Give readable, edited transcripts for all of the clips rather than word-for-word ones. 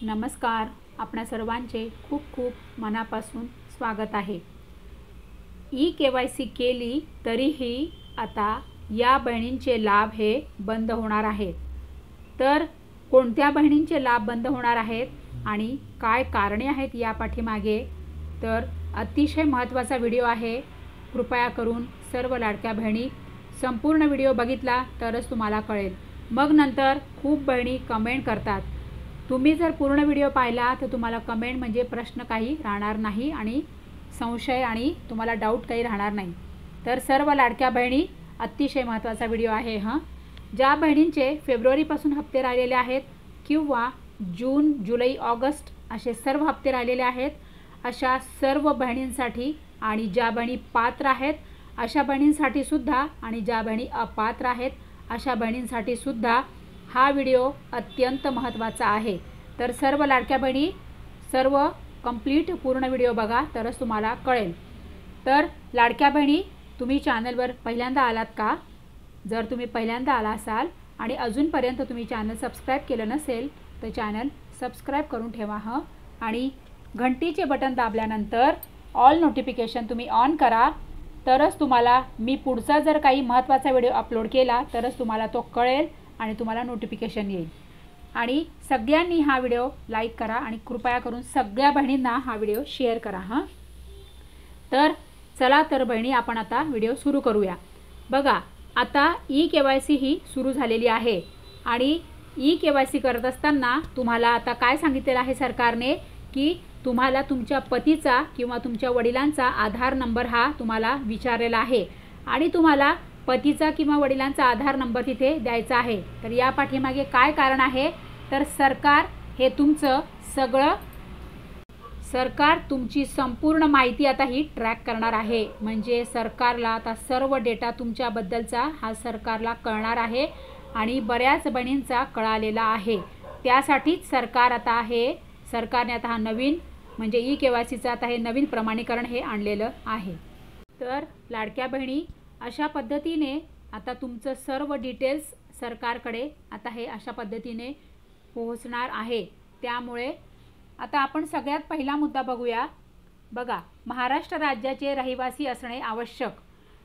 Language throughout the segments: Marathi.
नमस्कार. आपणा सर्वांचे खूप खूप मनापासून स्वागत आहे. ई-KYC केली तरीही आता या बहिणींचे लाभ हे बंद होणार आहेत. तर कोणत्या बहिणींचे लाभ बंद होणार आहेत आणि काय कारणे आहेत या पाठीमागे, तर अतिशय महत्त्वाचा व्हिडिओ आहे. कृपया करून सर्व लाडक्या बहिणी संपूर्ण व्हिडिओ बघितला तरच तुम्हाला कळेल. मग नंतर खूप बहिणी कमेंट करतात. तुम्ही जर पूर्ण व्हिडिओ पाहिला तर तुम्हाला कमेंट म्हणजे प्रश्न काही राहणार नाही आणि संशय आणि तुम्हाला डाऊट काही राहणार नाही. तर सर्व लाडक्या बहिणी अतिशय महत्त्वाचा व्हिडिओ आहे. ज्या बहिणींचे फेब्रुवारीपासून हप्ते राहिलेले आहेत किंवा जून, जुलै, ऑगस्ट असे सर्व हप्ते राहिलेले आहेत, अशा सर्व बहिणींसाठी आणि ज्या बहिणी पात्र आहेत अशा बहिणींसाठी सुद्धा आणि ज्या बहिणी अपात्र आहेत अशा बहिणींसाठी सुद्धा हा व्हिडिओ अत्यंत महत्त्वाचा आहे. तर सर्व लाडक्या बहिणी सर्व कंप्लीट पूर्ण व्हिडिओ बघा तरच तुम्हाला कळेल. तर लाडक्या बहिणी, तुम्ही चॅनलवर पहिल्यांदा आलात का? जर तुम्ही पहिल्यांदा आला असाल आणि अजूनपर्यंत तुम्ही चॅनल सबस्क्राईब केलं नसेल तर चॅनल सबस्क्राईब करून ठेवा आणि घंटीचे बटन दाबल्यानंतर ऑल नोटिफिकेशन तुम्ही ऑन करा, तरच तुम्हाला मी पुढचा जर काही महत्त्वाचा व्हिडिओ अपलोड केला तरच तुम्हाला तो कळेल आणि तुम्हाला नोटिफिकेशन येईल. आणि सगळ्यांनी हा व्हिडिओ लाईक करा आणि कृपया करून सगळ्या बहिणींना हा व्हिडिओ शेअर करा. तर चला तर बहिणी, आपण आता व्हिडिओ सुरू करूया. बघा, आता ई-KYC ही सुरू झालेली आहे आणि ई-KYC करत असताना तुम्हाला आता काय सांगितलेलं आहे सरकारने, की तुम्हाला तुमच्या पतीचा किंवा तुमच्या वडिलांचा आधार नंबर हा तुम्हाला विचारलेला आहे आणि तुम्हाला पतीचा किंवा वडिलांचा आधार नंबर तिथे द्यायचा आहे. तर या पाठीमागे काय कारण आहे, तर सरकार हे सरकार तुमची संपूर्ण माहिती आता ही ट्रॅक करणार आहे. म्हणजे सरकारला आता सर्व डेटा तुमच्याबद्दलचा हा सरकारला कळणार आहे आणि बऱ्याच बहिणींचा कळालेला आहे. त्यासाठीच सरकारने आता हा नवीन म्हणजे ई-KYCचं आता हे नवीन प्रमाणीकरण हे आणलेलं आहे. तर लाडक्या बहिणी, अशा पद्धतीने आता तुमचं सर्व डिटेल्स सरकारकडे आता हे अशा पद्धतीने पोहोचणार आहे. त्यामुळे आता आपण सगळ्यात पहिला मुद्दा बघूया. बघा, महाराष्ट्र राज्याचे रहिवासी असणे आवश्यक.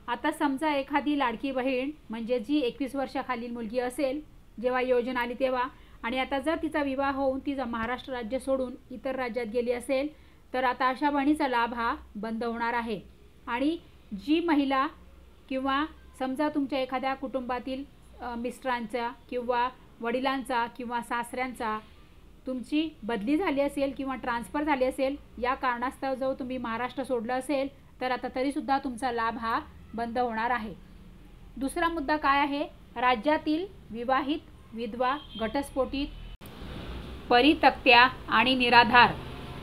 आता समजा एखादी लाडकी बहीण म्हणजे जी 21 वर्षाखालील मुलगी असेल जेव्हा योजना आली तेव्हा, आणि आता जर तिचा विवाह होऊन ती महाराष्ट्र राज्य सोडून इतर राज्यात गेली असेल तर आता अशा बहिणीचा लाभ हा बंद होणार आहे. आणि जी महिला किंवा समजा तुमच्या एखाद्या कुटुंबातील मिस्टरांचा किंवा वडिलांचा किंवा सासऱ्यांचा तुमची बदली झाली असेल किंवा ट्रान्सफर झाली असेल, या कारणास्तव जर तुम्ही महाराष्ट्र सोडलं असेल तर आता तरीसुद्धा तुमचा लाभ हा बंद होणार आहे. दुसरा मुद्दा काय आहे, राज्यातील विवाहित, विधवा, घटस्फोटित, परित्यक्त्या आणि निराधार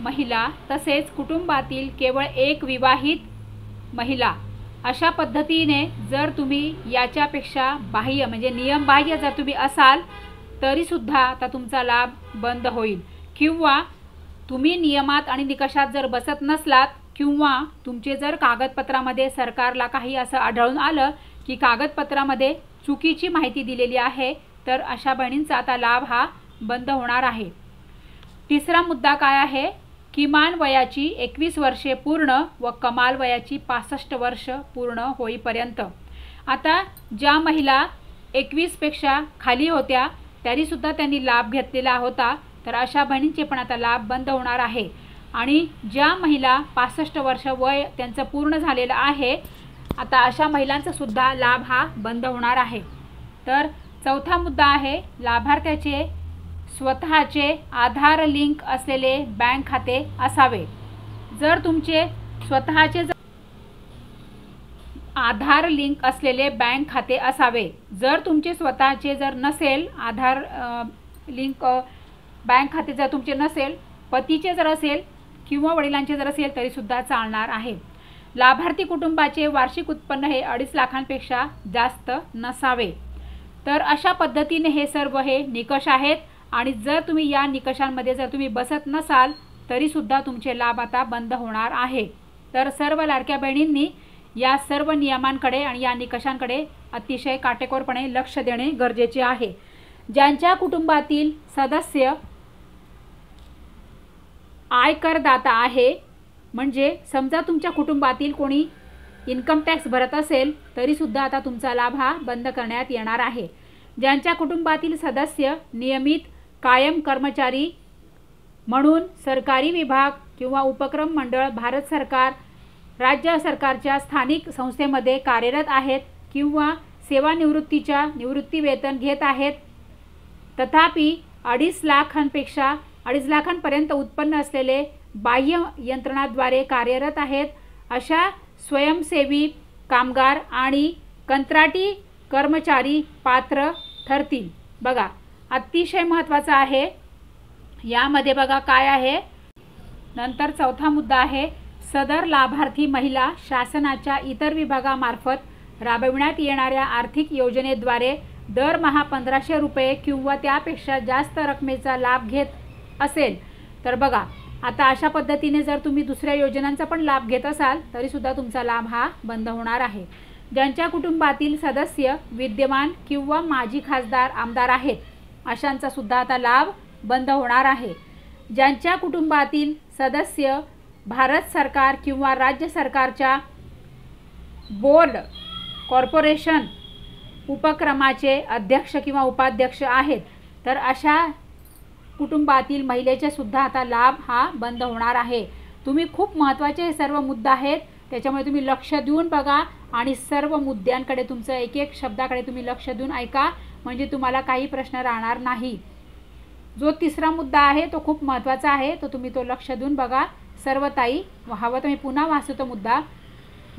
महिला तसेच कुटुंबातील केवळ एक विवाहित महिला अशा पद्धतीने जर तुम्ही याच्यापेक्षा बाह्य म्हणजे नियमबाह्य जर तुम्ही असाल तरीसुद्धा आता तुमचा लाभ बंद होईल. किंवा तुम्ही नियमात आणि निकषात जर बसत नसलात किंवा तुमचे जर कागदपत्रामध्ये सरकारला काही असं आढळून आलं की कागदपत्रामध्ये चुकीची माहिती दिलेली आहे, तर अशा बहिणींचा आता लाभ हा बंद होणार आहे. तिसरा मुद्दा काय आहे, किमान वयाची 21 वर्षे पूर्ण व कमाल वयाची 65 वर्ष पूर्ण होईपर्यंत. आता ज्या महिला 21 पेक्षा खाली होत्या तरीसुद्धा त्यांनी लाभ घेतलेला होता, तर अशा बहिणींचे पण आता लाभ बंद होणार आहे. आणि ज्या महिला 65 वर्ष वय त्यांचं पूर्ण झालेलं आहे, आता अशा महिलांचा सुद्धा लाभ हा बंद होणार आहे. तर चौथा मुद्दा आहे, लाभार्थ्याचे स्वतःचे आधार लिंक असलेले बँक खाते असावे. जर तुमचे स्वतःचे आधार लिंक असलेले बँक खाते असावे. जर तुमचे स्वतःचे जर नसेल आधार लिंक बँक खाते जर तुमचे नसेल, पतीचे जर असेल किंवा वडिलांचे जर असेल तरीसुद्धा चालणार आहे. लाभार्थी कुटुंबाचे वार्षिक उत्पन्न हे 2.5 लाखांपेक्षा जास्त नसावे. तर अशा पद्धतीने हे सर्व हे निकष आहेत आणि जर तुम्ही या निकषांमध्ये जर तुम्ही बसत नसाल तरीसुद्धा तुमचे लाभ आता बंद होणार आहे. तर सर्व लाडक्या बहिणींनी या सर्व नियमांकडे आणि या निकषांकडे अतिशय काटेकोरपणे लक्ष देणे गरजेचे आहे. ज्यांच्या कुटुंबातील सदस्य आयकरदाता आहे, म्हणजे समजा तुमच्या कुटुंबातील कोणी इन्कम टॅक्स भरत असेल तरीसुद्धा आता तुमचा लाभ हा बंद करण्यात येणार आहे. ज्यांच्या कुटुंबातील सदस्य नियमित कायम कर्मचारी म्हणून सरकारी विभाग किंवा उपक्रम मंडळ, भारत सरकार, राज्य सरकारच्या स्थानिक संस्थेमध्ये कार्यरत आहेत किंवा सेवानिवृत्तीच्या निवृत्ती वेतन घेत आहेत, तथापि 2.5 लाखांपर्यंत उत्पन्न असलेले बाह्य यंत्रणाद्वारे कार्यरत आहेत, अशा स्वयंसेवी कामगार आणि कंत्राटी कर्मचारी पात्र ठरतील. बघा, अतिशय महत्त्वाचं आहे. यामध्ये बघा काय आहे. नंतर चौथा मुद्दा आहे, सदर लाभार्थी महिला शासनाच्या इतर विभागामार्फत राबविण्यात येणाऱ्या आर्थिक योजनेद्वारे दरमहा 1500 रुपये किंवा त्यापेक्षा जास्त रकमेचा लाभ घेत असेल तर बघा, आता अशा पद्धतीने जर तुम्ही दुसऱ्या योजनांचा पण लाभ घेत असाल तरीसुद्धा तुमचा लाभ हा बंद होणार आहे. ज्यांच्या कुटुंबातील सदस्य विद्यमान किंवा माजी खासदार, आमदार आहेत अशांचा सुद्धा आता लाभ बंद होणार आहे. ज्यांच्या कुटुंबातील सदस्य भारत सरकार किंवा राज्य सरकारच्या बोर्ड, कॉर्पोरेशन, उपक्रमाचे अध्यक्ष किंवा उपाध्यक्ष आहेत तर अशा कुटुंबातील महिलेचे सुद्धा आता लाभ हा बंद होणार आहे. तुम्ही खूप महत्त्वाचे हे सर्व मुद्दे आहेत, त्याच्यामुळे तुम्ही लक्ष देऊन बघा आणि सर्व मुद्द्यांकडे, तुमचं एक एक शब्दाकडे तुम्ही लक्ष देऊन ऐका, म्हणजे तुम्हाला काही प्रश्न राहणार नाही. जो तिसरा मुद्दा आहे तो खूप महत्त्वाचा आहे, तो तुम्ही तो लक्ष देऊन बघा सर्व ताई. हवं तर मी पुन्हा वाचतो मुद्दा.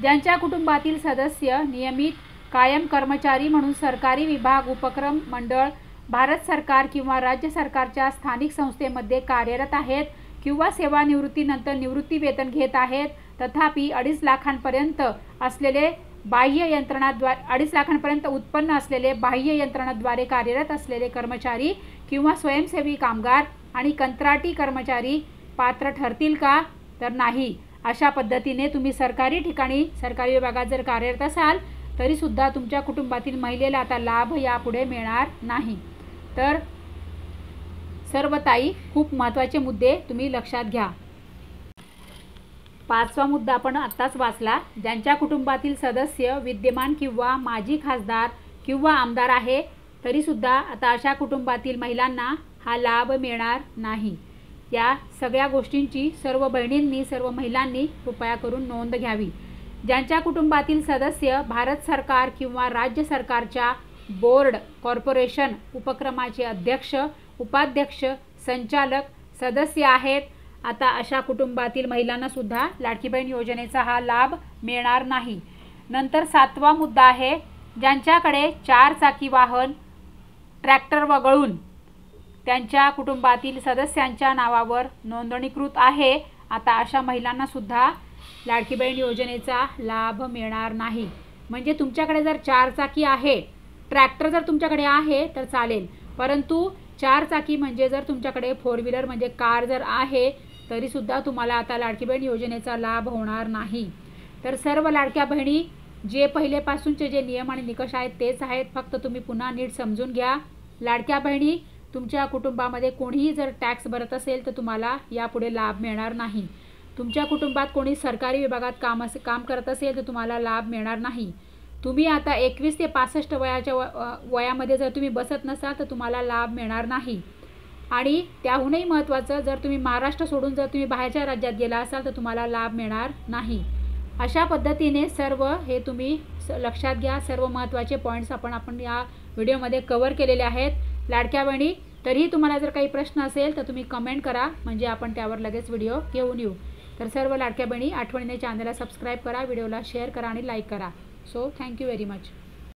ज्यांच्या कुटुंबातील सदस्य नियमित कायम कर्मचारी म्हणून सरकारी विभाग, उपक्रम मंडळ, भारत सरकार किंवा राज्य सरकारच्या स्थानिक संस्थेमध्ये कार्यरत आहेत किंवा सेवानिवृत्तीनंतर निवृत्ती वेतन घेत आहेत, तथापि 2.5 लाखांपर्यंत असलेले बाह्य यंत्रणाद्वारे 2.5 लाखांपर्यंत उत्पन्न असलेले बाह्य यंत्रणाद्वारे कार्यरत असलेले कर्मचारी किंवा स्वयंसेवी कामगार आणि कंत्राटी कर्मचारी पात्र ठरतील का? तर नाही. अशा पद्धतीने तुम्ही सरकारी ठिकाणी, सरकारी विभागात जर कार्यरत असाल तरीसुद्धा तुमच्या कुटुंबातील महिलेला आता लाभ यापुढे मिळणार नाही. तर सर्व ताई, खूप महत्त्वाचे मुद्दे तुम्ही लक्षात घ्या. 5वा मुद्दा आपण आत्ताच वाचला. ज्यांच्या कुटुंबातील सदस्य विद्यमान किंवा माजी खासदार किंवा आमदार आहे तरीसुद्धा आता अशा कुटुंबातील महिलांना हा लाभ मिळणार नाही. या सगळ्या गोष्टींची सर्व बहिणींनी, सर्व महिलांनी कृपया करून नोंद घ्यावी. ज्यांच्या कुटुंबातील सदस्य भारत सरकार किंवा राज्य सरकारच्या बोर्ड, कॉर्पोरेशन, उपक्रमाचे अध्यक्ष, उपाध्यक्ष, संचालक, सदस्य आहेत, आता अशा कुटुंबातील महिलांना सुद्धा लाडकी बहीण योजनेचा हा लाभ मिळणार नाही. नंतर 7वा मुद्दा आहे, ज्यांच्याकडे 4 चाकी वाहन, ट्रॅक्टर वगळून त्यांच्या कुटुंबातील सदस्यांच्या नावावर नोंदणीकृत आहे, आता अशा महिलांना सुद्धा लाडकी बहीण योजनेचा लाभ मिळणार नाही. म्हणजे तुमच्याकडे जर 4 चाकी आहे, ट्रॅक्टर जर तुमच्याकडे आहे तर चालेल, परंतु 4 चाकी म्हणजे जर तुमच्याकडे 4 व्हीलर म्हणजे कार जर आहे तरीसुद्धा तुम्हाला आता लाडकी बहीण योजनेचा लाभ होणार नाही. तर सर्व लाडक्या बहिणी, जे पहिलेपासूनचे जे नियम आणि निकष आहेत तेच आहेत, फक्त तुम्ही पुन्हा नीट समजून घ्या. लाडक्या बहिणी, तुमच्या कुटुंबामध्ये कोणीही जर टॅक्स भरत असेल तर तुम्हाला यापुढे लाभ मिळणार नाही. तुमच्या कुटुंबात कोणी सरकारी विभागात काम करत असेल तर तुम्हाला लाभ मिळणार नाही. तुम्ही आता 21 ते 65 वयामध्ये जर तुम्ही बसत नसाल तर तुम्हाला लाभ मिळणार नाही. आणि त्याहूनही महत्त्वाचं, जर तुम्ही महाराष्ट्र सोडून जर तुम्ही बाहेरच्या राज्यात गेला असाल तर तुम्हाला लाभ मिळणार नाही. अशा पद्धतीने सर्व हे तुम्ही लक्षात घ्या. सर्व महत्त्वाचे पॉईंट्स आपण या व्हिडिओमध्ये कव्हर केलेले आहेत. लाडक्या बहिणी, तरीही तुम्हाला जर काही प्रश्न असेल तर तुम्ही कमेंट करा, म्हणजे आपण त्यावर लगेच व्हिडिओ घेऊन येऊ. तर सर्व लाडक्या बहिणी, आठवणीने चॅनलला सबस्क्राईब करा, व्हिडिओला शेअर करा आणि लाईक करा. So thank you very much.